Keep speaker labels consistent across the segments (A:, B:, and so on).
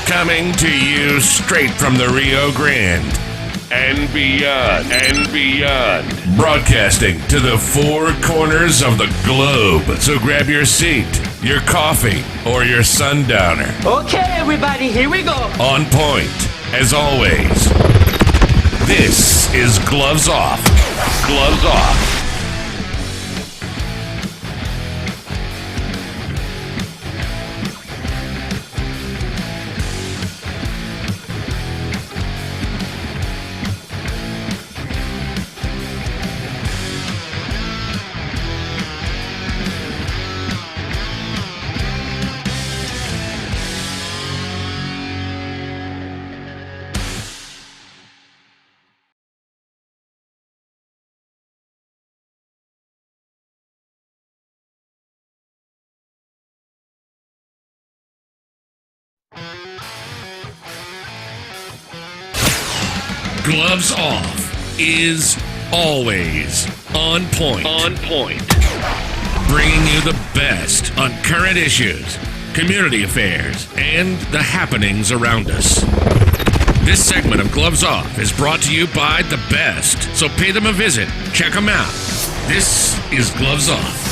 A: Coming to you straight from the Rio Grande and beyond. Broadcasting to the four corners of the globe. So grab your seat, your coffee, or your sundowner.
B: Okay, everybody, here we go.
A: On point, as always. This is Gloves Off. Gloves Off. Gloves Off is always on point. On point. Bringing you the best on current issues, community affairs, and the happenings around us. This segment of Gloves Off is brought to you by the best, so pay them a visit. Check them out. This is Gloves Off.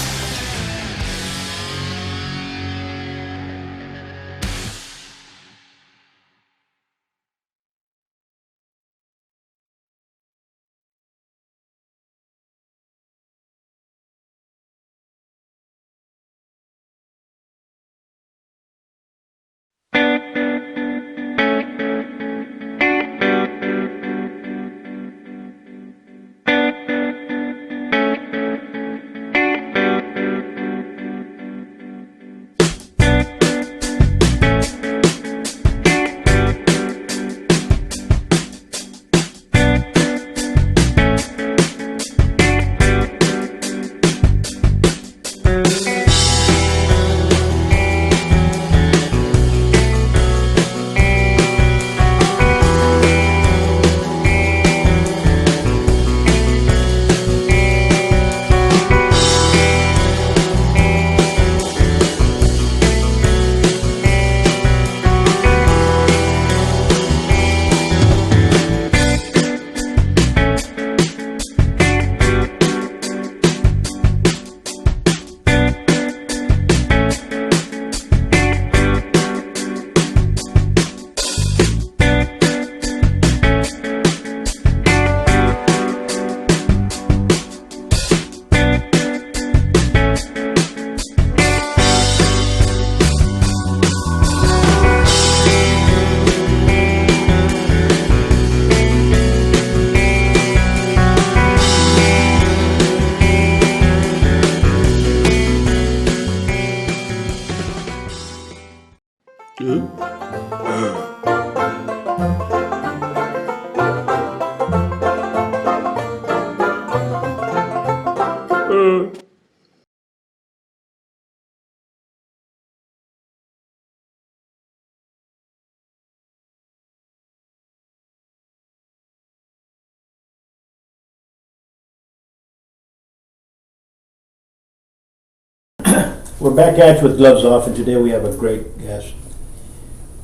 C: We're back at you with Gloves Off, and today we have a great guest,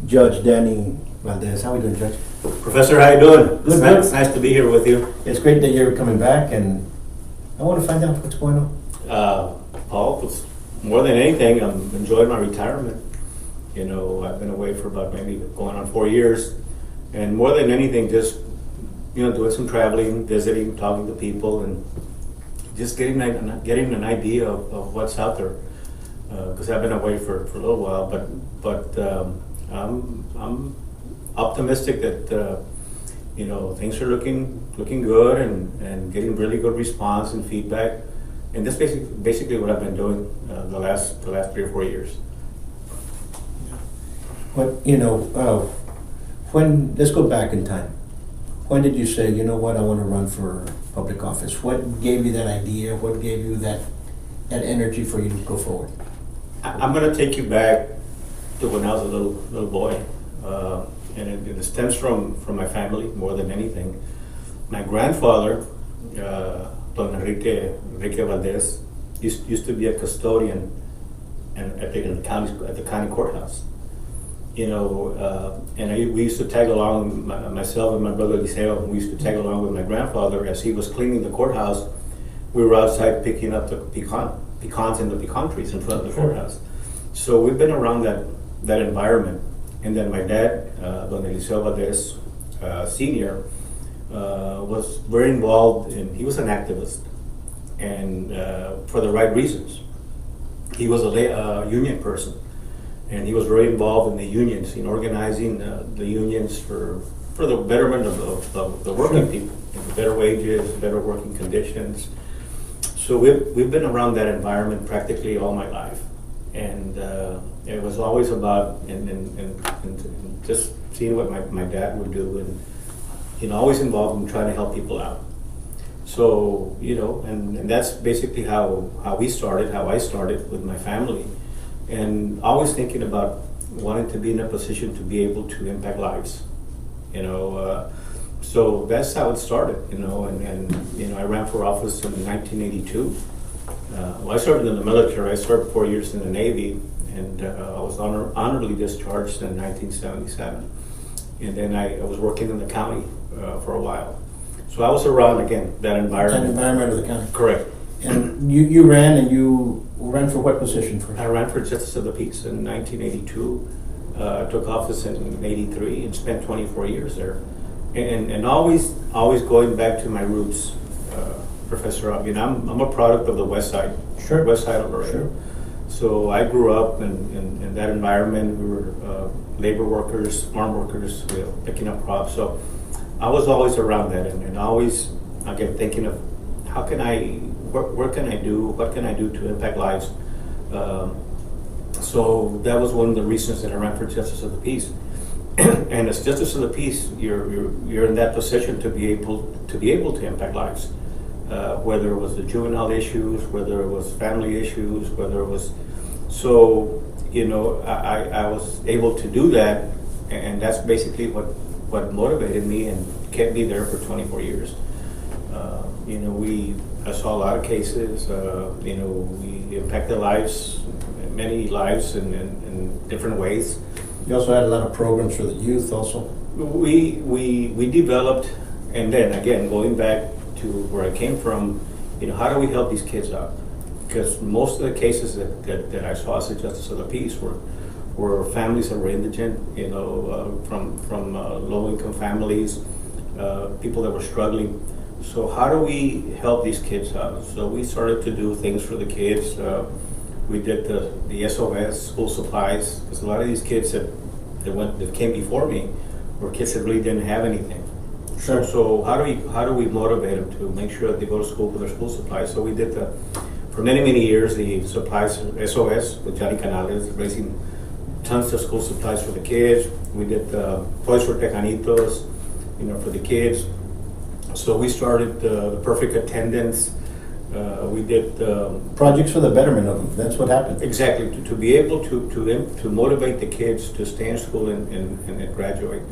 C: Judge Danny Valdez. How are we doing, Judge?
D: Professor, how you doing?
C: Good,
D: It's nice to be here with you.
C: It's great that you're coming back, and I want to find out what's going on.
D: Paul, more than anything, I'm enjoying my retirement. You know, I've been away for about maybe going on 4 years, and more than anything, just doing some traveling, visiting, talking to people, and just getting an idea of what's out there. Because I've been away for a little while, but I'm optimistic that things are looking good and getting really good response and feedback, and that's basically what I've been doing the last 3 or 4 years.
C: But let's go back in time. When did you say, you know what, I want to run for public office? What gave you that idea? What gave you that energy for you to go forward?
D: I'm going to take you back to when I was a little boy, and it stems from my family more than anything. My grandfather, Don Enrique Valdez, used to be a custodian and at the county courthouse. You know, we used to tag along, myself and my brother Liceo, we used to tag along with my grandfather as he was cleaning the courthouse. We were outside picking up the pecans in the pecan trees in front of the courthouse. So we've been around that environment. And then my dad, Don Eliseo Valdez, Senior, was very involved he was an activist, and for the right reasons. He was a union person, and he was very involved in the unions, in organizing the unions for the betterment of the working people, better wages, better working conditions. So we've been around that environment practically all my life, and it was always about and just seeing what my dad would do, and always involved in trying to help people out. So and that's basically how I started with my family, and always thinking about wanting to be in a position to be able to impact lives. So that's how it started, and I ran for office in 1982. Well, I served in the military. I served 4 years in the Navy, and I was honorably discharged in 1977. And then I was working in the county for a while. So I was around, again, that environment.
C: That environment of the county.
D: Correct.
C: And you ran for what position first?
D: I ran for Justice of the Peace in 1982. Took office in 83 and spent 24 years there. And always going back to my roots, Professor. I'm a product of the West Side.
C: Sure.
D: West Side of Laredo.
C: Sure.
D: So I grew up in that environment. We were labor workers, farm workers, picking up crops. So I was always around that, and always, again, thinking of what can I do to impact lives. So that was one of the reasons that I ran for Justice of the Peace. And as Justice of the Peace, you're in that position to be able to impact lives. Whether it was the juvenile issues, whether it was family issues, whether it was, so I was able to do that, and that's basically what motivated me and kept me there for 24 years. I saw a lot of cases. We impacted lives, many lives in different ways.
C: You also had a lot of programs for the youth also.
D: We developed, and then again, going back to where I came from, how do we help these kids out? Because most of the cases that I saw as a Justice of the Peace were families that were indigent, from low-income families, people that were struggling. So how do we help these kids out? So we started to do things for the kids. We did the SOS, school supplies, because a lot of these kids that came before me were kids that really didn't have anything.
C: Sure.
D: So how do we motivate them to make sure that they go to school with their school supplies? So we did for many years, the supplies, SOS with Johnny Canales, raising tons of school supplies for the kids. We did Toys for Tejanitos, for the kids. So we started the Perfect Attendance. We did
C: projects for the betterment of them. That's what happened.
D: Exactly, to be able to motivate the kids to stay in school and graduate.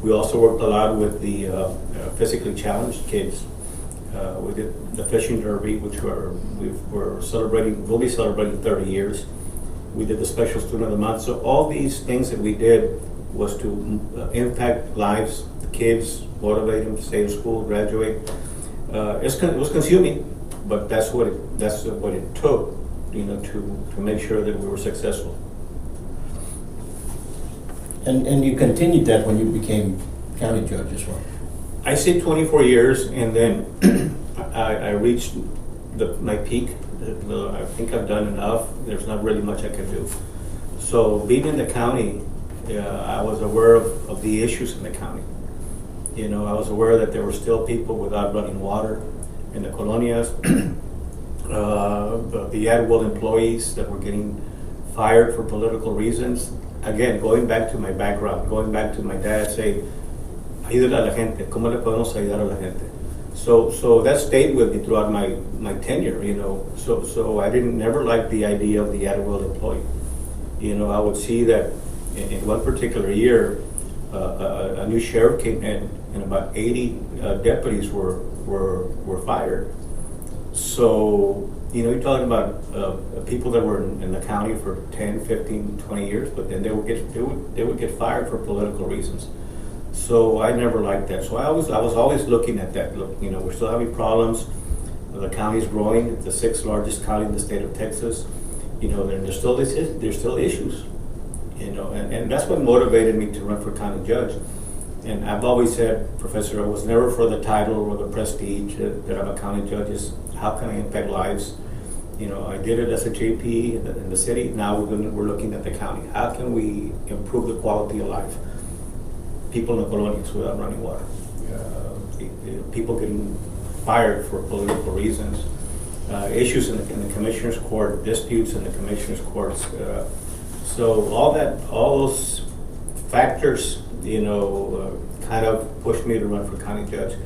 D: We also worked a lot with the physically challenged kids. We did the fishing derby, which we'll be celebrating 30 years. We did the special student of the month. So all these things that we did was to impact lives, the kids, motivate them to stay in school, graduate. It was consuming, but that's what it took, to make sure that we were successful.
C: And you continued that when you became county judge as well.
D: I say 24 years, and then I reached my peak. I think I've done enough. There's not really much I can do. So being in the county, I was aware of the issues in the county. I was aware that there were still people without running water in the colonias, the at-will employees that were getting fired for political reasons. Again, going back to my background, going back to my dad saying, ayúdale a la gente, ¿cómo le podemos ayudar a la gente? So that stayed with me throughout my tenure, So I never liked the idea of the at-will employee. I would see that in one particular year, a new sheriff came in, and about 80 deputies were fired. So You know, you're talking about people that were in the county for 10, 15, 20 years, but then they would get fired for political reasons. So I never liked that. So I was always looking at that. Look, you know, we're still having problems. The county's growing. It's the sixth largest county in the state of Texas. You know, there's still issues. You know, and that's what motivated me to run for county judge. And I've always said, Professor, I was never for the title or the prestige that I'm a county judge. Is how can I impact lives? You know, I did it as a JP in the city. Now we're looking at the county. How can we improve the quality of life? People in the colonias without running water. People getting fired for political reasons. Issues in the commissioner's court, disputes in the commissioner's courts. So all those factors, you know, kind of pushed me to run for county judge,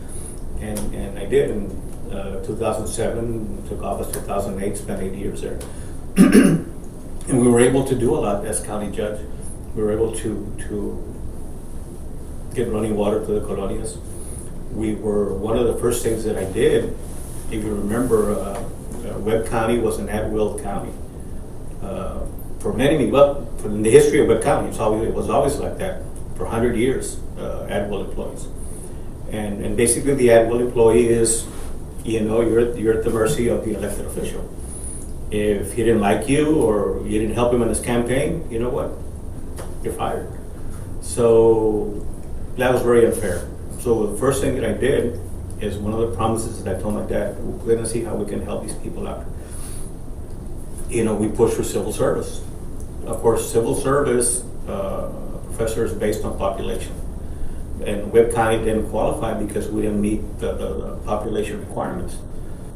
D: and I did in 2007. Took office 2008. Spent 8 years there, and we were able to do a lot as county judge. We were able to get running water to the colonias. We were one of the first things that I did. If you remember, Webb County was an at-will county. For in the history of Webb County, it was always like that for 100 years, at-will employees. And basically the at-will employee is, you know, you're at the mercy of the elected official. If he didn't like you or you didn't help him in his campaign, you know what? You're fired. So that was very unfair. So the first thing that I did is one of the promises that I told my dad, we're going to see how we can help these people out. You know, we pushed for civil service. Of course, civil service, Professor, is based on population. And Webb County didn't qualify because we didn't meet the population requirements.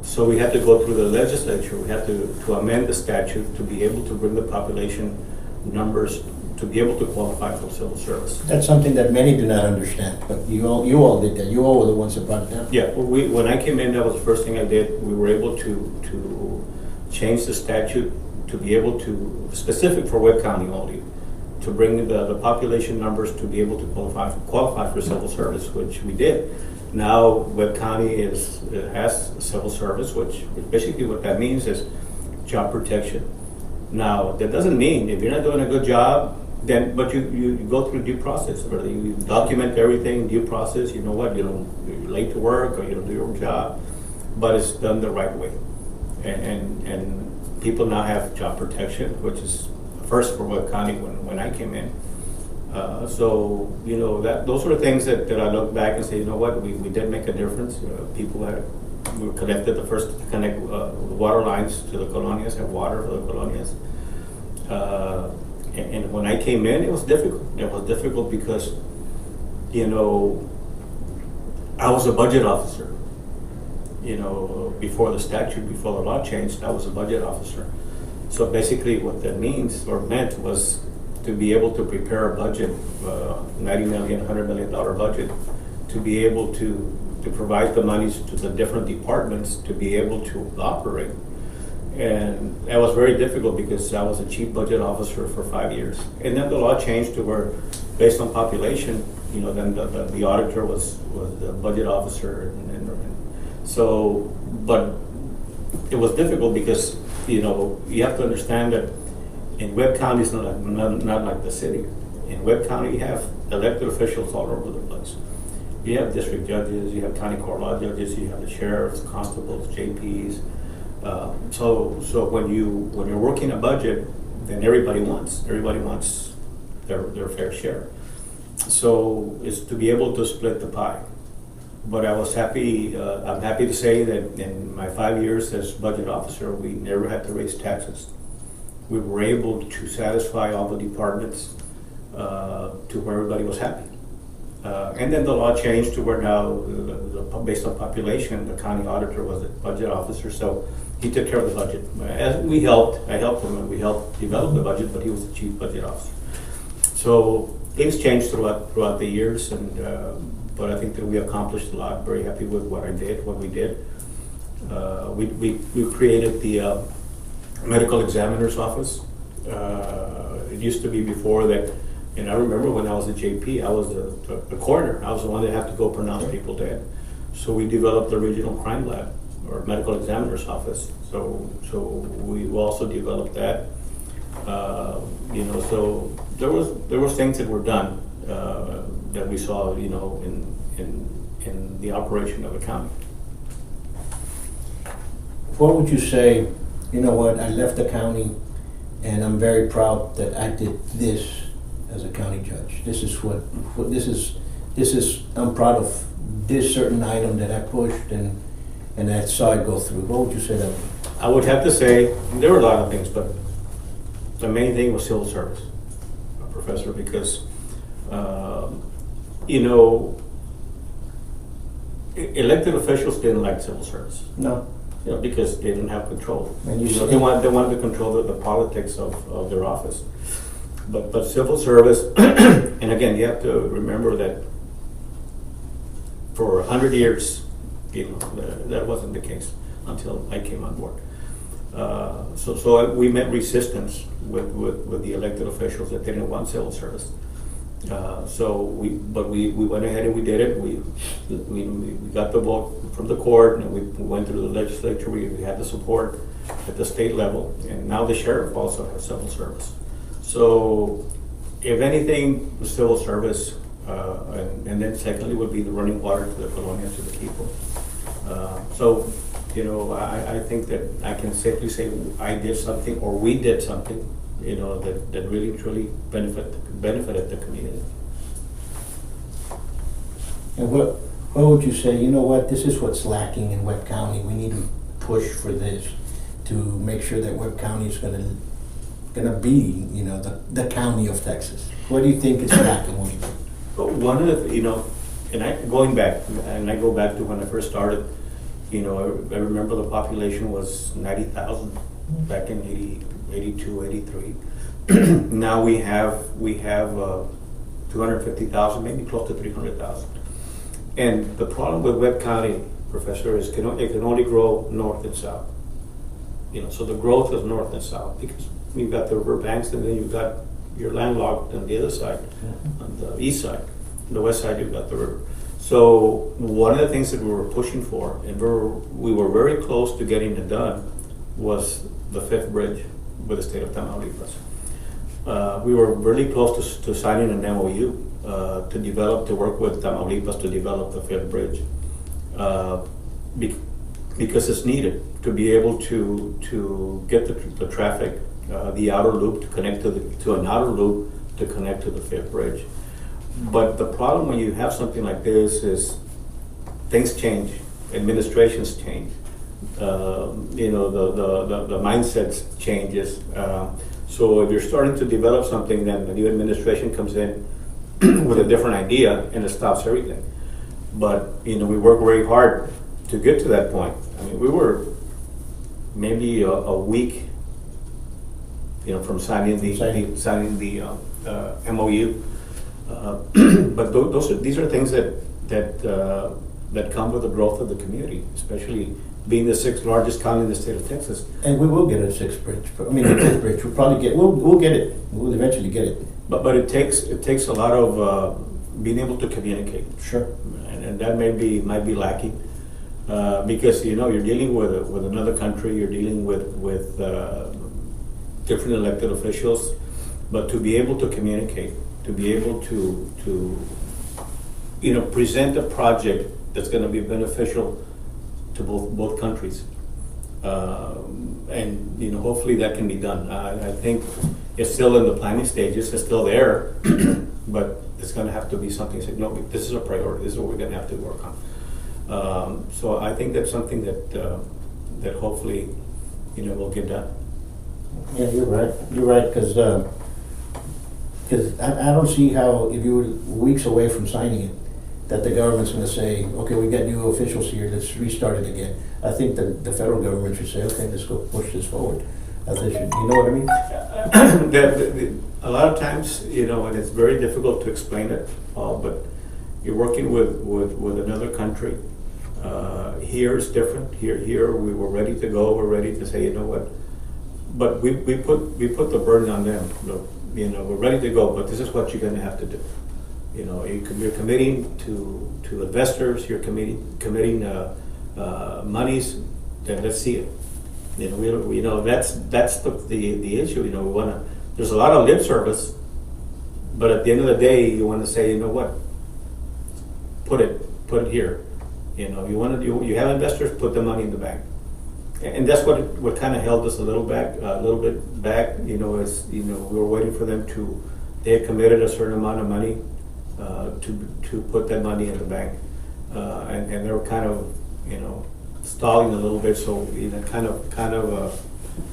D: So we had to go through the legislature. We had to amend the statute to be able to bring the population numbers to be able to qualify for civil service.
C: That's something that many do not understand, but you all did that. You all were the ones that brought it down.
D: Yeah, well, when I came in, that was the first thing I did. We were able to change the statute to be able to, specific for Webb County only, to bring the population numbers to be able to qualify for civil service, which we did. Now Webb County has civil service, which basically what that means is job protection. Now that doesn't mean if you're not doing a good job, but you go through due process. Really, you document everything, due process. You know what, you're late to work or you don't do your job, but it's done the right way, and people now have job protection, which is first for Webb County when I came in. So you know those are the things that I look back and say, you know what, we did make a difference. We were connected the first to connect water lines to the colonias, have water for the colonias. And when I came in, it was difficult. It was difficult because, you know, I was a budget officer. You know, before the statute, before the law changed, I was a budget officer. So basically what that meant was to be able to prepare a budget, $90 million, $100 million budget, to be able to provide the monies to the different departments to be able to operate. And that was very difficult because I was a chief budget officer for 5 years. And then the law changed to where, based on population, you know, then the auditor was the budget officer. So, but it was difficult because, you know, you have to understand that in Webb County, it's not like the city. In Webb County, you have elected officials all over the place. You have district judges, you have county court law judges, you have the sheriffs, constables, JPs. So when you're working a budget, then everybody wants their fair share. So it's to be able to split the pie. But I was happy. I'm happy to say that in my 5 years as budget officer, we never had to raise taxes. We were able to satisfy all the departments to where everybody was happy. And then the law changed to where now, based on population, the county auditor was the budget officer, so he took care of the budget. As I helped him, and we helped develop the budget, but he was the chief budget officer. So things changed throughout the years, but I think that we accomplished a lot. Very happy with what we did. We created the medical examiner's office. It used to be before that. And I remember when I was a JP, I was the coroner. I was the one that had to go pronounce people dead. So we developed the regional crime lab. or medical examiner's office. So we also developed that. So there was things that were done that we saw, in the operation of the county.
C: What would you say, you know what, I left the county and I'm very proud that I did this as a county judge. This is, I'm proud of this certain item that I pushed and I saw it go through. What would you say that was?
D: I would have to say, there were a lot of things, but the main thing was civil service, Professor, because, elected officials didn't like civil service.
C: No.
D: Because they didn't have control.
C: And
D: they wanted to control the politics of their office. But civil service, and again, you have to remember that for 100 years, that wasn't the case until I came on board. So we met resistance with the elected officials that didn't want civil service. We went ahead and we did it. We got the vote from the court, and we went through the legislature. We had the support at the state level, and now the sheriff also has civil service. So, if anything, the civil service, and then secondly would be the running water to the colonias, to the people. I think that I can safely say I did something, or we did something, that really truly benefited the community.
C: And what would you say, you know what, this is what's lacking in Webb County. We need to push for this to make sure that Webb County is gonna be, the county of Texas. What do you think is lacking?
D: One of the, and I go back to when I first started, I remember the population was 90,000 back in 82, 83. Now we have 250,000, maybe close to 300,000. And the problem with Webb County, Professor, is it can only grow north and south. So the growth is north and south, because you've got the river banks, and then you've got your landlocked on the other side, on the east side. On the west side, you've got the river. So one of the things that we were pushing for, and we were very close to getting it done, was the fifth bridge with the state of Tamaulipas. We were really close to signing an MOU to work with Tamaulipas to develop the fifth bridge, because it's needed to be able to get the traffic, the outer loop to connect to an outer loop to connect to the fifth bridge. But the problem when you have something like this is things change, administrations change, the mindset changes. So if you're starting to develop something, then the new administration comes in with a different idea and it stops everything. But we worked very hard to get to that point. I mean, we were maybe a week, from signing the MOU. But these are things that come with the growth of the community, especially being the sixth largest county in the state of Texas.
C: And we will get a fifth bridge. The fifth bridge. We'll get it. We'll eventually get it.
D: But it takes a lot of being able to communicate.
C: Sure.
D: And that might be lacking, because you're dealing with another country. You're dealing with different elected officials, but to be able to communicate, to be able to present a project that's going to be beneficial to both countries, and hopefully that can be done. I think it's still in the planning stages. It's still there, but it's going to have to be something. Say, no, this is a priority. This is what we're going to have to work on. So I think that's something that hopefully will get done.
C: Yeah, you're right. You're right, because I don't see how, if you were weeks away from signing it, that the government's going to say, okay, we got new officials here, let's restart it again. I think that the federal government should say, okay, let's go push this forward. They should, you know what I mean?
D: A lot of times, and it's very difficult to explain it all, but you're working with another country. Here it's different. Here we were ready to go. We're ready to say, what? But we put the burden on them. Look, we're ready to go, but this is what you're going to have to do. You're committing to investors. You're committing monies, then let's see it. That's the issue. We want to. There's a lot of lip service, but at the end of the day, you want to say, you know what, put it here. You have investors, put the money in the bank, and that's what kind of held us a little bit back. Is we were waiting for them to. They had committed a certain amount of money to put that money in the bank, and they were kind of stalling a little bit, so kind of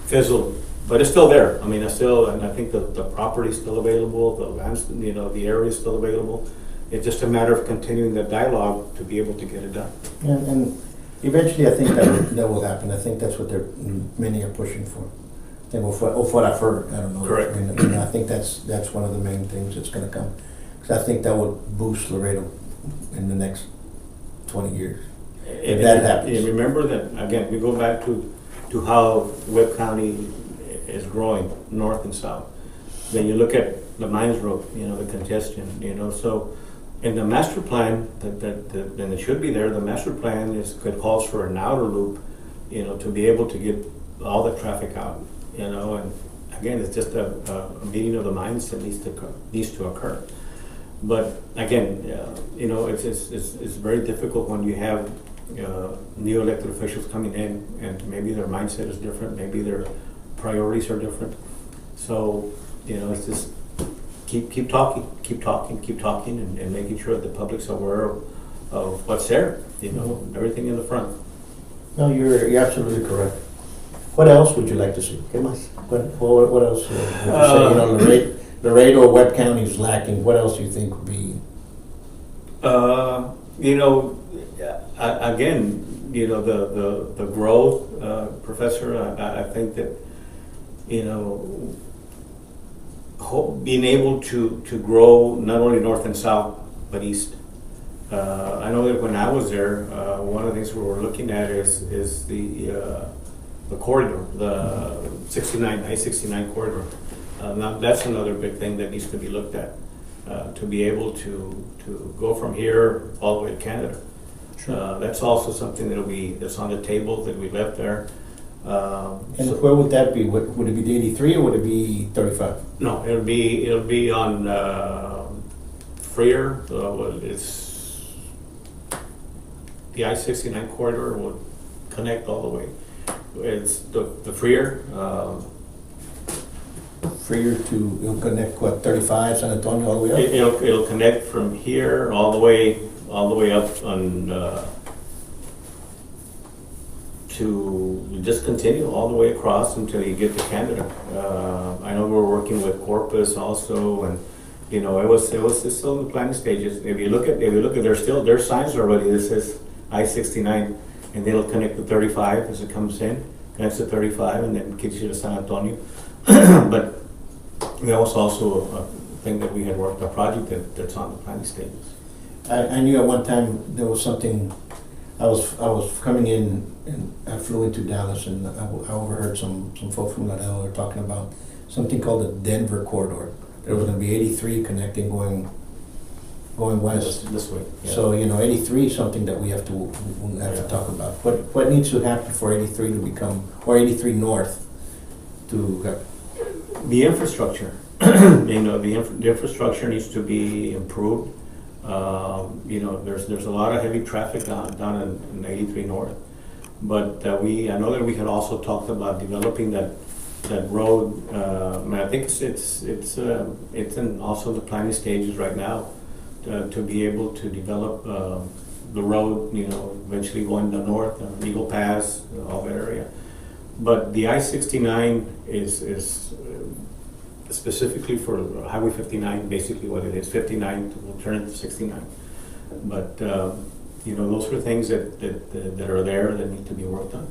D: fizzled. But it's still there. I mean, and I think the property's still available. The lands, the area is still available. It's just a matter of continuing the dialogue to be able to get it done.
C: And eventually, I think that will happen. I think that's what many are pushing for. And what I've heard, I don't know.
D: Correct.
C: I think that's one of the main things that's going to come. Because I think that will boost Laredo in the next 20 years. If that happens.
D: And remember that, again, we go back to how Webb County is growing north and south. Then you look at the Mines Road, the congestion, so in the master plan, and it should be there, the master plan calls for an outer loop, to be able to get all the traffic out, and again, it's just a meeting of the minds that needs to occur. But again, it's very difficult when you have new elected officials coming in, and maybe their mindset is different, maybe their priorities are different. So, it's just keep talking, and making sure that the public's aware of what's there, everything in the front.
C: No, you're absolutely correct. What else would you like to see? Come on. What else would you say? Laredo or Webb County is lacking. What else do you think would be?
D: Again, the growth, Professor. I think that being able to grow not only north and south but east. I know that when I was there, one of the things we were looking at is the corridor, the I-69 corridor. Now that's another big thing that needs to be looked at, to be able to go from here all the way to Canada. Sure. That's also something that's on the table that we left there.
C: And where would that be? Would it be the 83 or would it be 35?
D: No, it'll be on Freer. It's the I-69 corridor will connect all the way. It's the Freer.
C: Freer it'll connect 35 San Antonio all the way up.
D: It'll connect from here all the way up on. To just continue all the way across until you get to Canada. I know we're working with Corpus also, and it was still in the planning stages. If you look at their signs already. This says I-69, and they'll connect to 35 as it comes in, connects to 35, and then gets you to San Antonio. But that was also a thing that we had worked a project that's on the planning stages.
C: I knew at one time there was something. I was coming in and I flew into Dallas and I overheard some folks from Laredo were talking about something called the Denver corridor. There was going to be 83 connecting going west
D: this way. Yeah.
C: So 83 is something that we'll have to talk about. What needs to happen for 83 to become, or 83 north to
D: the infrastructure. The infrastructure needs to be improved. There's a lot of heavy traffic down in 83 North, but I know that we had also talked about developing that road. I think it's in also the planning stages right now to be able to develop the road. Eventually going to north, Eagle Pass, all that area. But the I-69 is specifically for Highway 59, basically what it is. 59 will turn into 69. But those are things that are there that need to be worked on.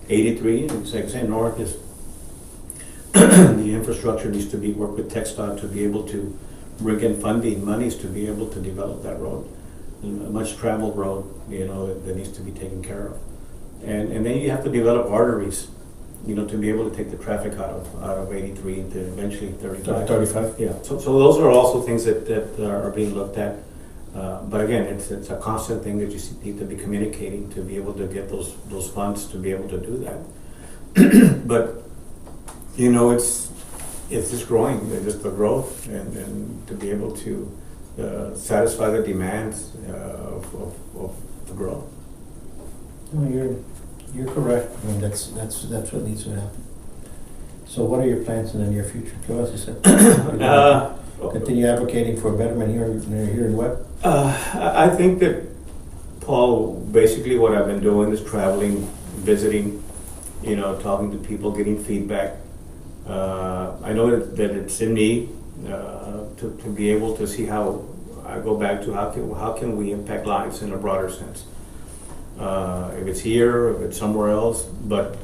D: 83, and like I say, north is the infrastructure needs to be worked with TxDOT to be able to bring in funding monies to be able to develop that road. A much traveled road, that needs to be taken care of. And then you have to develop arteries, to be able to take the traffic out of 83 into eventually 35.
C: 35?
D: Yeah. So those are also things that are being looked at. But again, it's a constant thing that you need to be communicating to be able to get those funds to be able to do that. But you know, it's just growing, it's just the growth, and to be able to satisfy the demands of the growth.
C: No, you're correct. I mean, that's what needs to happen. So what are your plans in the near future? Go as you said. Continue advocating for betterment here in Webb?
D: I think that, Paul, basically what I've been doing is traveling, visiting, you know, talking to people, getting feedback. I know that it's in me to be able to see how I go back to how can we impact lives in a broader sense. If it's here, if it's somewhere else, but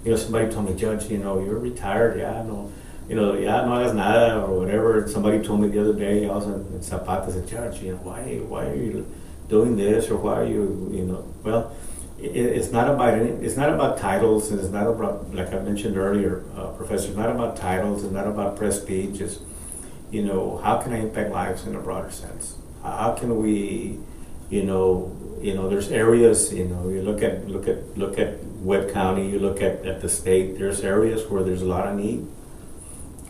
D: you know, somebody told me, Judge, you know, you're retired, yeah, no, you know, yeah, no hagas nada or whatever. Somebody told me the other day, I was in Zapata, said, Judge, you know, why are you doing this, or why are you, you know, well, it's not about titles, and it's not about, like I mentioned earlier, Professor, it's not about titles, it's not about prestige. It's, you know, how can I impact lives in a broader sense? How can we, you know, there's areas, you know, you look at Webb County, you look at the state. There's areas where there's a lot of need.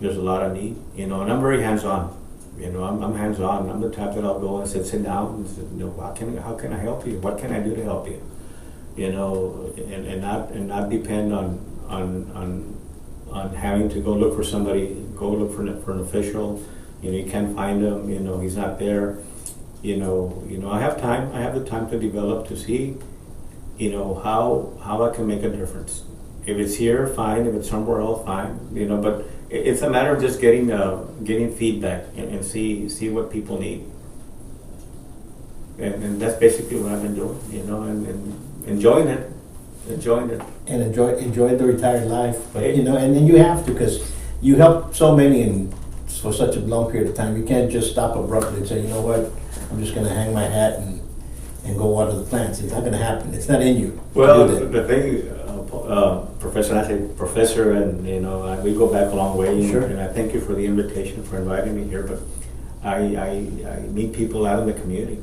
D: There's a lot of need, you know, and I'm very hands-on. You know, I'm hands-on. I'm the type that I'll go and sit down and say, you know, how can I help you? What can I do to help you? You know, and not depend on having to go look for somebody, go look for an official. You know, you can't find him. You know, he's not there. You know, I have time. I have the time to develop, to see, you know, how I can make a difference. If it's here, fine. If it's somewhere else, fine. You know, but it's a matter of just getting feedback and see what people need. And that's basically what I've been doing. You know, and enjoying it.
C: And enjoy the retired life, but you know, and you have to, because you help so many for such a long period of time. You can't just stop abruptly and say, you know what, I'm just going to hang my hat and go water the plants. It's not going to happen. It's not in you.
D: Well, the thing, Professor, I say Professor, and you know, we go back a long way.
C: Sure.
D: And I thank you for the invitation, for inviting me here. But I meet people out in the community.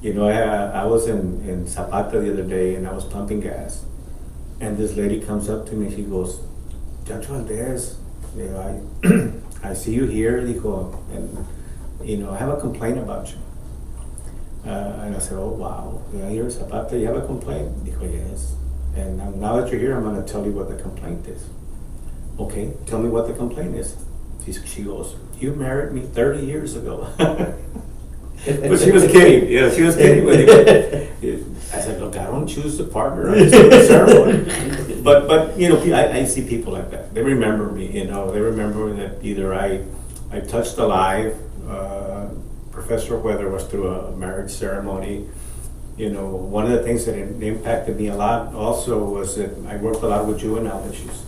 D: You know, I was in Zapata the other day, and I was pumping gas, and this lady comes up to me. She goes, Judge Valdez, you know, I see you here, dijo, and you know, I have a complaint about you. And I said, oh wow, yeah, you're in Zapata, you have a complaint? Dijo, yes. And now that you're here, I'm going to tell you what the complaint is. Okay, tell me what the complaint is. She goes, you married me 30 years ago. But she was kidding. Yeah, she was kidding with me. I said, look, I don't choose the partner. I just do the ceremony. But you know, I see people like that. They remember me. You know, they remember that either I touched alive, Professor, whether it was through a marriage ceremony. You know, one of the things that impacted me a lot also was that I worked a lot with juvenile issues.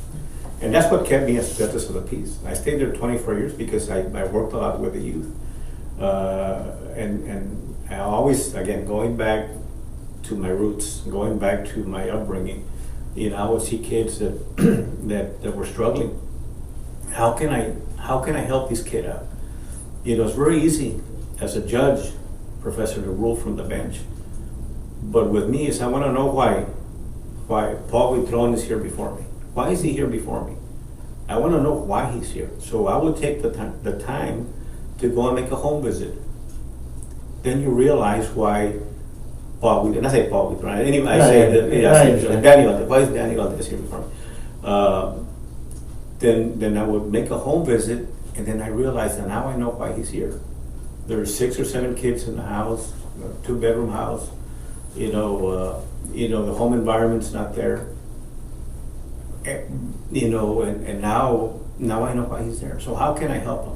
D: And that's what kept me as Justice of the Peace. I stayed there 24 years because I worked a lot with the youth. And I always, again, going back to my roots, going back to my upbringing, you know, I would see kids that that were struggling. How can I help this kid out? You know, it's very easy as a judge, Professor, to rule from the bench. But with me, is I want to know why Paul Buitrón is here before me. Why is he here before me? I want to know why he's here. So I will take the time to go and make a home visit. Then you realize why Paul Buitrón, and I say Paul Buitrón, anyway, I say that, yeah, I say Danny Valdez. Why is Danny Valdez here before me? Then I would make a home visit, and then I realized that now I know why he's here. There are 6 or 7 kids in the house, a 2-bedroom house. You know, the home environment's not there. You know, and now I know why he's there. So how can I help him?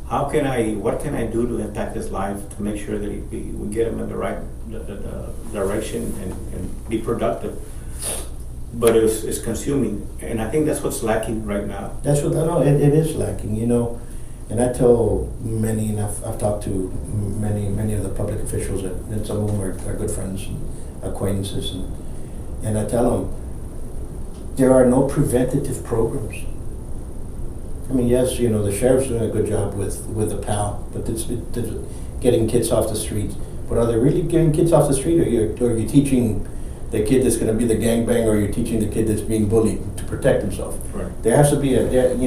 D: What can I do to impact his life to make sure that we get him in the right direction and be productive? But it's consuming, and I think that's what's lacking right now.
C: That's what I know. It is lacking, you know. And I tell many, and I've talked to many of the public officials, and some of them are good friends and acquaintances, and I tell them there are no preventative programs. I mean, yes, you know, the sheriff's doing a good job with the PAL, but it's getting kids off the street. But are they really getting kids off the street, or are you teaching the kid that's going to be the gangbanger, or you're teaching the kid that's being bullied to protect himself?
D: Right.
C: There has to be that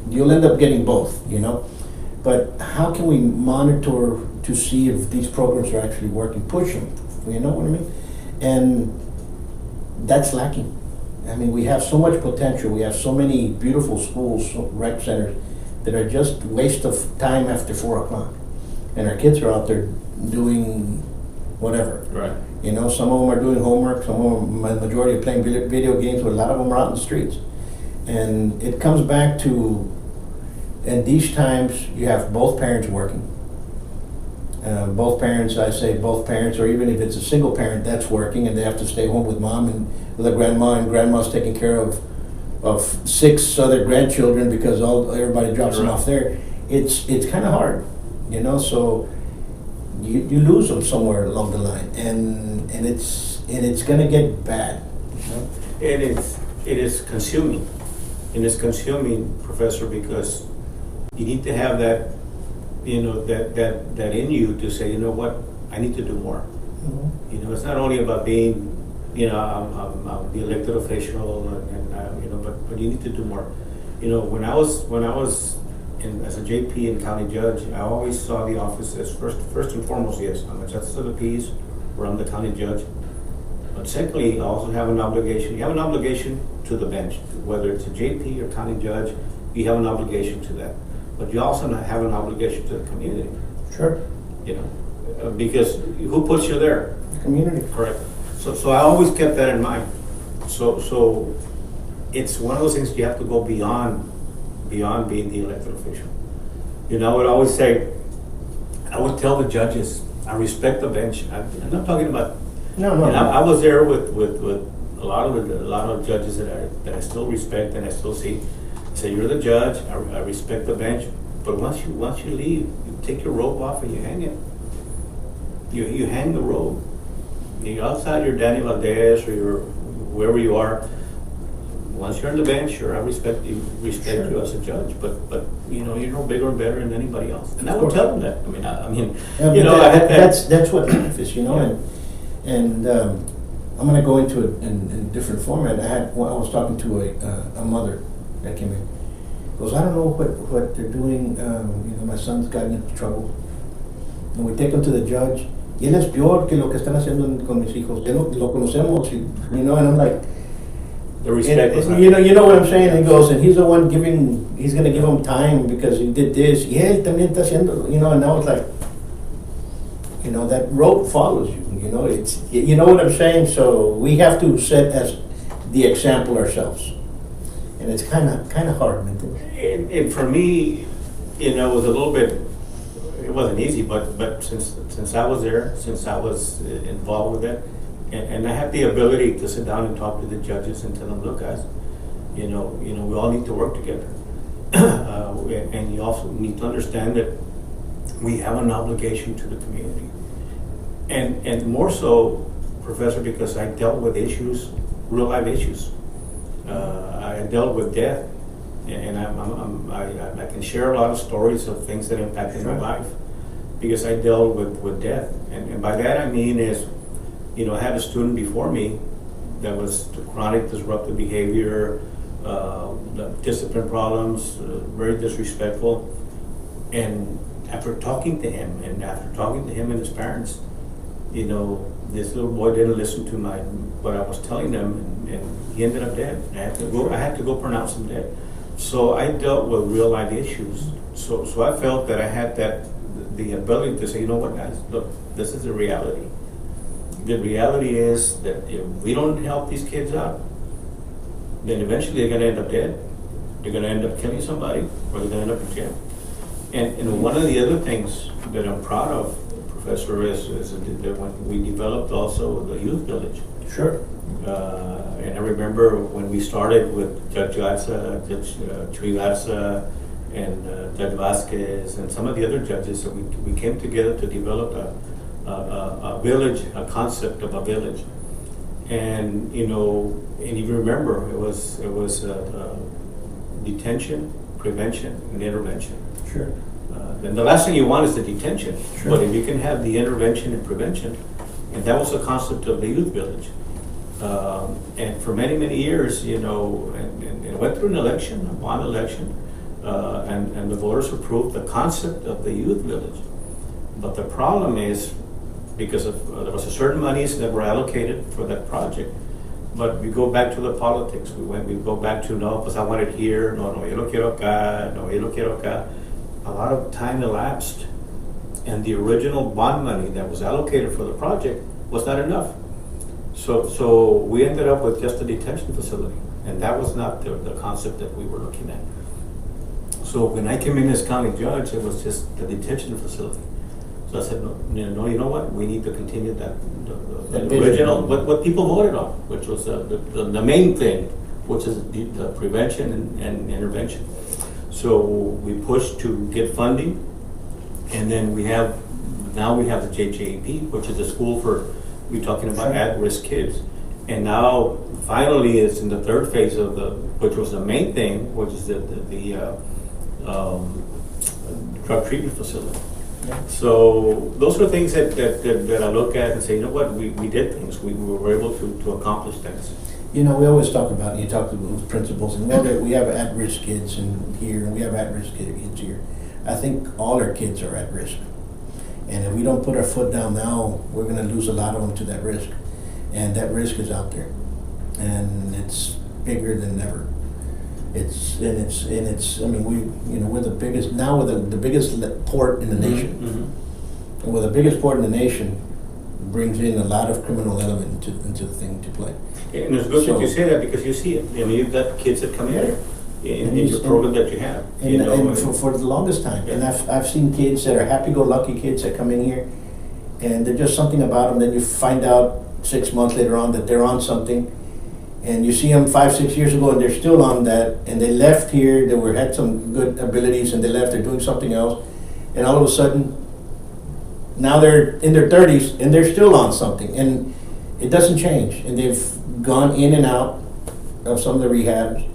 C: you'll end up getting both, But how can we monitor to see if these programs are actually working? Push them, you know what I mean? And that's lacking. I mean, we have so much potential. We have so many beautiful schools, rec centers, that are just waste of time after 4 o'clock. And our kids are out there doing whatever.
D: Right.
C: Some of them are doing homework, some of them, the majority are playing video games, but a lot of them are out in the streets. And it comes back to, in these times, you have both parents working. Both parents, I say both parents, or even if it's a single parent that's working and they have to stay home with mom and with a grandma, and grandma's taking care of 6 other grandchildren because everybody drops them off there. It's kind of hard, so you lose them somewhere along the line, and it's gonna get bad.
D: It is consuming. It is consuming, Professor, because you need to have that, that in you to say, you know what, I need to do more.
C: Mm-hmm.
D: It's not only about being, I'm the elected official, but you need to do more. When I was as a JP and county judge, I always saw the office as first and foremost, yes, I'm a justice of the peace, or I'm the county judge. But secondly, I also have an obligation. You have an obligation to the bench, whether it's a JP or county judge. You have an obligation to that, but you also have an obligation to the community.
C: Sure.
D: Because who puts you there?
C: The community.
D: Correct. So I always kept that in mind. So it's one of those things you have to go beyond being the elected official. I would always say, I would tell the judges, I respect the bench. I'm not talking about.
C: No.
D: I was there with a lot of judges that I still respect and I still see. I say, you're the judge. I respect the bench, but once you leave, you take your robe off and you hang it. You hang the robe. You're outside your Danny Valdez or your wherever you are. Once you're on the bench, sure, I respect you as a judge, but you're no bigger or better than anybody else. And I would tell them that.
C: That's what life is, And I'm going to go into it in a different format. I was talking to a mother that came in. Goes, I don't know what they're doing. My son's gotten into trouble. And we take him to the judge. Y él es peor que lo que están haciendo con mis hijos. Lo conocemos, and I'm like,
D: the respect is not.
C: You know what I'm saying? He goes, and he's the one he's going to give him time because he did this. Y él también está haciendo, and now it's like, that rope follows you. It's, you know what I'm saying? So we have to set as the example ourselves, and it's kind of hard.
D: And for me, it was a little bit. It wasn't easy, but since I was there, since I was involved with it, and I have the ability to sit down and talk to the judges and tell them, look, guys, we all need to work together, and you also need to understand that we have an obligation to the community. And more so, Professor, because I dealt with issues, real life issues. I dealt with death, and I can share a lot of stories of things that impacted my life because I dealt with death. And by that I mean is, I had a student before me that was chronic disruptive behavior, discipline problems, very disrespectful. And after talking to him and his parents, this little boy didn't listen to what I was telling them, and he ended up dead. I had to go pronounce him dead. So I dealt with real life issues. So I felt that I had the ability to say, you know what, guys, look, this is the reality. The reality is that if we don't help these kids out, then eventually they're going to end up dead. They're going to end up killing somebody, or they're going to end up in jail. And one of the other things that I'm proud of, Professor, is that when we developed also the youth village.
C: Sure.
D: And I remember when we started with Judge Garza, Judge Chuy Garza, and Judge Vasquez, and some of the other judges, so we came together to develop a village, a concept of a village. And and if you remember, it was detention, prevention, and intervention.
C: Sure.
D: Then the last thing you want is the detention.
C: Sure.
D: But if you can have the intervention and prevention, and that was the concept of the youth village. And for many, many years, you know, and it went through an election, a bond election, and the voters approved the concept of the youth village. But the problem is, because of, there was a certain monies that were allocated for that project, but we go back to the politics. We go back to, no, because I want it here, no, yo lo quiero acá, no, yo lo quiero acá. A lot of time elapsed, and the original bond money that was allocated for the project was not enough. So we ended up with just a detention facility, and that was not the concept that we were looking at. So when I came in as county judge, it was just the detention facility. So I said, no, you know what? We need to continue that the original, what people voted on, which was the main thing, which is the prevention and intervention. So we pushed to get funding, and then now we have the JJAP, which is a school for, we're talking about at-risk kids. And now, finally, it's in the third phase of which was the main thing, which is the drug treatment facility.
C: Yeah.
D: So those are things that I look at and say, you know what, we did things, we were able to accomplish things.
C: You know, we always talk about, you talk to those principals, and we have at-risk kids in here, and we have at-risk kids here. I think all our kids are at risk. And if we don't put our foot down now, we're gonna lose a lot of them to that risk. And that risk is out there. And it's bigger than ever. I mean, we're the biggest, now we're the biggest port in the nation.
D: Mm-hmm.
C: And we're the biggest port in the nation, brings in a lot of criminal element into the thing to play.
D: And it's good that you say that, because you see it. I mean, you've got kids that come in in your program that you have.
C: And for the longest time. And I've seen kids that are happy-go-lucky kids that come in here, and there's just something about them. Then you find out 6 months later on that they're on something, and you see them 5-6 years ago and they're still on that, and they left here, had some good abilities, and they left, they're doing something else, and all of a sudden, now they're in their 30s and they're still on something, and it doesn't change, and they've gone in and out of some of the rehabs.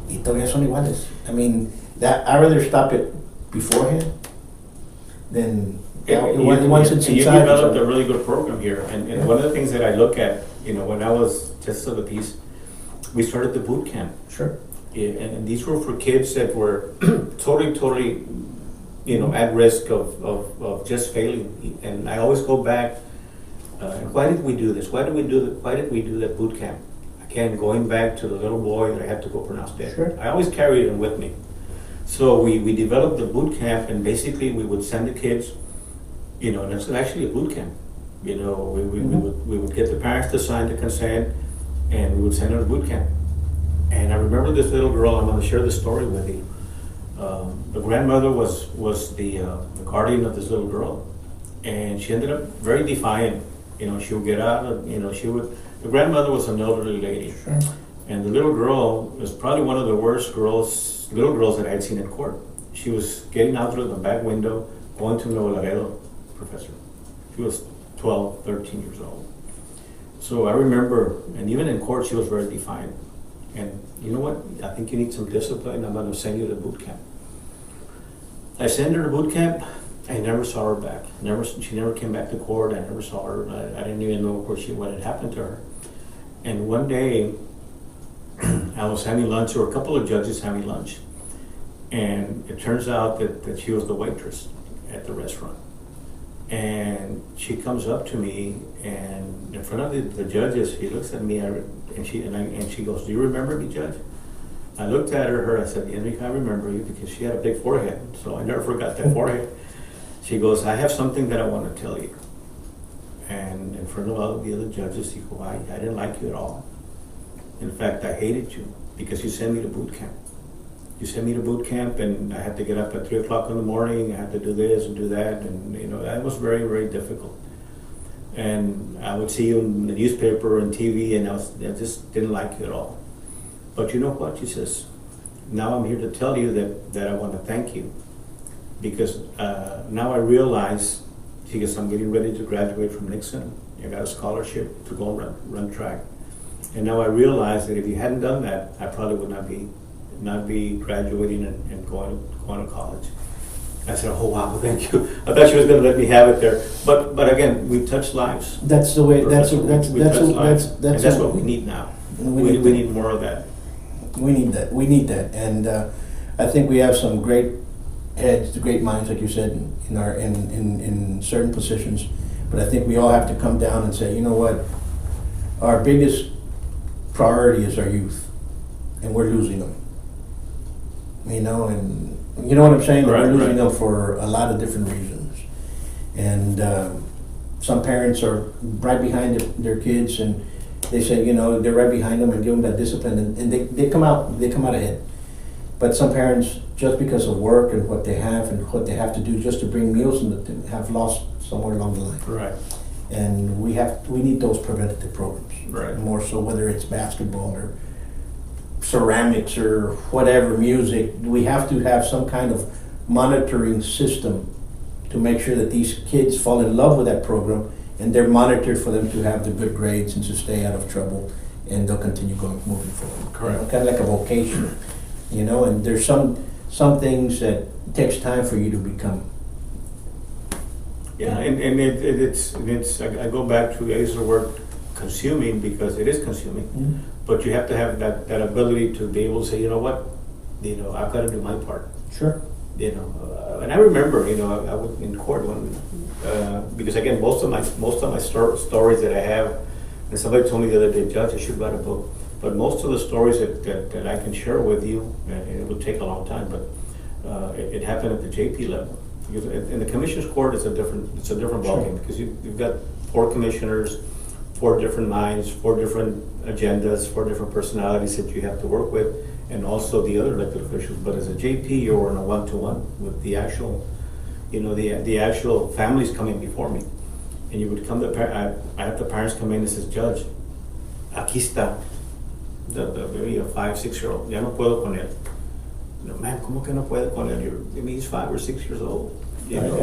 C: Y todavía son iguales. I mean, I'd rather stop it beforehand than once it's inside.
D: You developed a really good program here, and one of the things that I look at, you know, when I was just of the peace, we started the boot camp.
C: Sure.
D: And these were for kids that were totally, you know, at risk of just failing. And I always go back, why did we do this? Why did we do that boot camp? Again, going back to the little boy that I had to go pronounce dead.
C: Sure.
D: I always carried him with me. So we developed the boot camp, and basically we would send the kids, you know, and it's actually a boot camp. You know, we would get the parents to sign the consent, and we would send them to boot camp. And I remember this little girl, I'm gonna share the story with you. The grandmother was the guardian of this little girl, and she ended up very defiant. You know, she would get out, the grandmother was an elderly lady.
C: Sure.
D: And the little girl was probably one of the worst little girls that I had seen in court. She was getting out through the back window, going to Nuevo Laredo, Professor. She was 12, 13 years old. So I remember, and even in court, she was very defiant. And you know what? I think you need some discipline. I'm going to send you to boot camp. I sent her to boot camp. I never saw her back. She never came back to court. I never saw her. I didn't even know what had happened to her. And one day, I was having lunch, or a couple of judges having lunch, and it turns out that she was the waitress at the restaurant. And she comes up to me, and in front of the judges, she looks at me, and she goes, "Do you remember me, Judge?" I looked at her. I said, "Enrique, I remember you," because she had a big forehead, so I never forgot that forehead. She goes, "I have something that I want to tell you." And in front of all the other judges, she goes, I didn't like you at all. In fact, I hated you because you sent me to boot camp. You sent me to boot camp, and I had to get up at 3 o'clock in the morning. I had to do this and do that, and you know, that was very, very difficult. And I would see you in the newspaper and TV, and I just didn't like you at all. But you know what? She says, "Now I'm here to tell you that I want to thank you, because now I realize," she goes, "I'm getting ready to graduate from Nixon. I got a scholarship to go run track. And now I realize that if you hadn't done that, I probably would not be graduating and going to college." I said, oh wow, thank you. I thought she was going to let me have it there, but again, we touch lives.
C: That's the way. That's
D: We touch lives. And that's
C: what
D: what we need now.
C: We
D: We
C: need
D: need more of that.
C: We need that. We need that, and I think we have some great heads, great minds, like you said, in certain positions. But I think we all have to come down and say, you know what, our biggest priority is our youth, and we're losing them. You know, and you know what I'm saying?
D: Right,
C: we're losing
D: right.
C: them for a lot of different reasons, and some parents are right behind their kids, and they say, you know, they're right behind them and give them that discipline, and they come out ahead. But some parents, just because of work and what they have and what they have to do just to bring meals in, have lost somewhere along the line.
D: Right.
C: And we need those preventative programs.
D: Right.
C: More so, whether it's basketball or ceramics or whatever, music, we have to have some kind of monitoring system to make sure that these kids fall in love with that program, and they're monitored for them to have the good grades and to stay out of trouble, and they'll continue moving forward.
D: Correct.
C: Kind of like a vocation, you know. And there's some things that it takes time for you to become.
D: Yeah, and it's I go back to, I use the word consuming because it is consuming,
C: Mhm.
D: but you have to have that ability to be able to say, you know what, you know, I've got to do my part.
C: Sure.
D: You know, and I remember, you know, I was in court when, because again, most of my stories that I have, and somebody told me the other day, Judge, I should write a book. But most of the stories that I can share with you, and it will take a long time, but it happened at the JP level. Because in the commissioner's court, it's a different ballgame, because you've got 4 commissioners, 4 different minds, 4 different agendas, 4 different personalities that you have to work with, and also the other elected officials. But as a JP, you're in a one-to-one with the actual, you know, the actual families coming before me. And you would come to, I have the parents come in and says, Judge, aquí está, maybe a 5, 6-year-old, ya no puedo con él. No, man, ¿cómo que no puede con él? I mean, he's 5 or 6 years old. You know,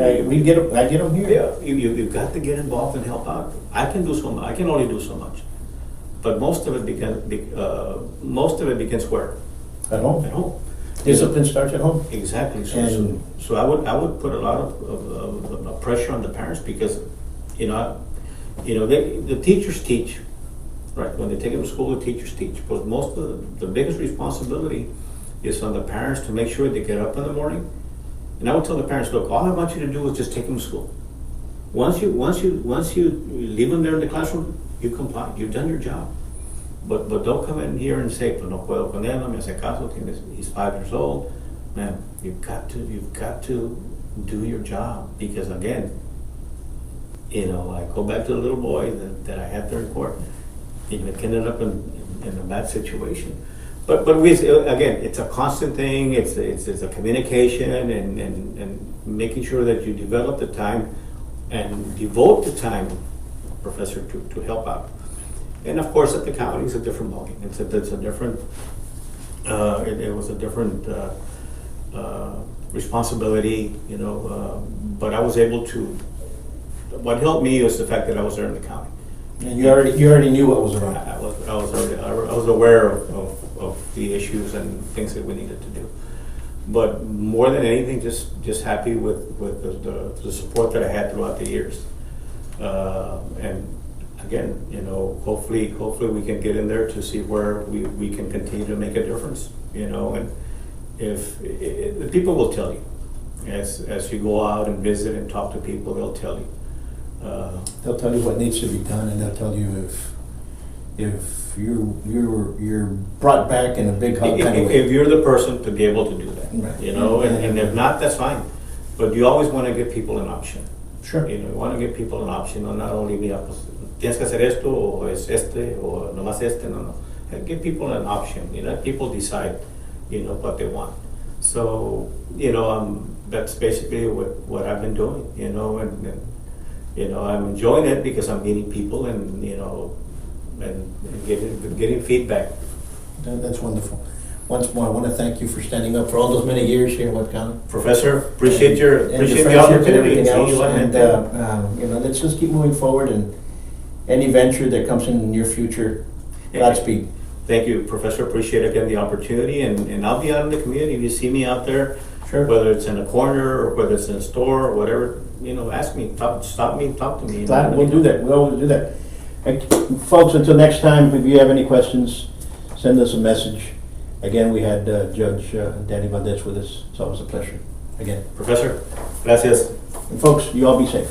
C: I get them here.
D: yeah, you've got to get involved and help out. I can do so much. I can only do so much, but most of it begins where?
C: At home.
D: At home.
C: Discipline starts at home.
D: Exactly.
C: And-
D: So I would put a lot of pressure on the parents, because the teachers teach, right? When they take them to school, the teachers teach. But most of the biggest responsibility is on the parents to make sure they get up in the morning. And I would tell the parents, look, all I want you to do is just take them to school. Once you leave them there in the classroom, you comply. You've done your job. But don't come in here and say, pues no puedo con él, no me hace caso, he's 5 years old. Man, you've got to do your job, because again, you know, I go back to the little boy that I had there in court. You know, it ended up in a bad situation. But again, it's a constant thing. It's a communication and making sure that you develop the time and devote the time, Professor, to help out. And of course, at the county, it's a different ballgame. It's a different. It was a different responsibility, you know. But I was able to. What helped me was the fact that I was there in the county.
C: And you already knew what was around.
D: I was aware of the issues and things that we needed to do. But more than anything, just happy with the support that I had throughout the years. And again, you know, hopefully we can get in there to see where we can continue to make a difference, you know. And if the people will tell you, as you go out and visit and talk to people, they'll tell you.
C: They'll tell you what needs to be done, and they'll tell you if you're brought back in a big hug kind of way.
D: If you're the person to be able to do that,
C: Right.
D: you know, and if not, that's fine. But you always want to give people an option.
C: Sure.
D: You know, you want to give people an option, not only mira, pues, tienes que hacer esto, o es este, o nomás este, no. Give people an option. You know, let people decide, you know, what they want. So, you know, that's basically what I've been doing, you know, and you know, I'm enjoying it because I'm meeting people and, you know, and getting feedback.
C: That's wonderful. Once more, I want to thank you for standing up for all those many years here in Webb County.
D: Professor, appreciate the
C: friendship and
D: opportunity.
C: everything else.
D: And,
C: And you know, let's just keep moving forward, and any venture that comes in the near future, Godspeed.
D: Thank you, Professor. Appreciate again the opportunity, and I'll be out in the community. If you see me out there,
C: Sure.
D: Whether it's in a corner or whether it's in a store or whatever, ask me, stop me, talk to me.
C: Glad we'll do that. We'll always do that. And folks, until next time, if you have any questions, send us a message. Again, we had Judge Danny Valdez with us. It's always a pleasure. Again.
D: Professor, gracias.
C: And folks, you all be safe.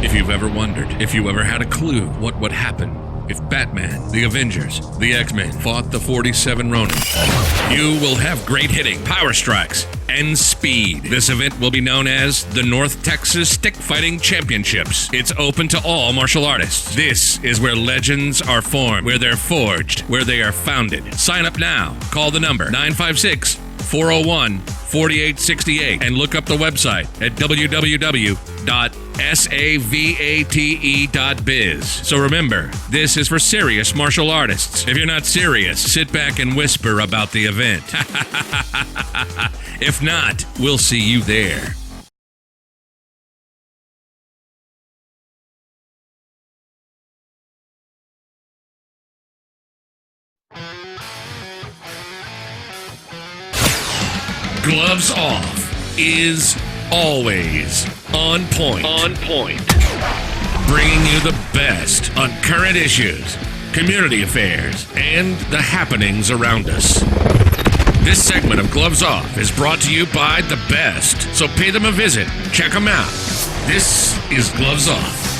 A: If you've ever wondered, if you ever had a clue what would happen if Batman, the Avengers, the X-Men fought the 47 Ronin, you will have great hitting, power strikes, and speed. This event will be known as the North Texas Stick Fighting Championships. It's open to all martial artists. This is where legends are formed, where they're forged, where they are founded. Sign up now. Call the number 956-401-4868 and look up the website at www.savate.biz. So remember, this is for serious martial artists. If you're not serious, sit back and whisper about the event. If not, we'll see you there. Gloves Off is always on point. On point. Bringing you the best on current issues, community affairs, and the happenings around us. This segment of Gloves Off is brought to you by The Best, so pay them a visit. Check them out. This is Gloves Off.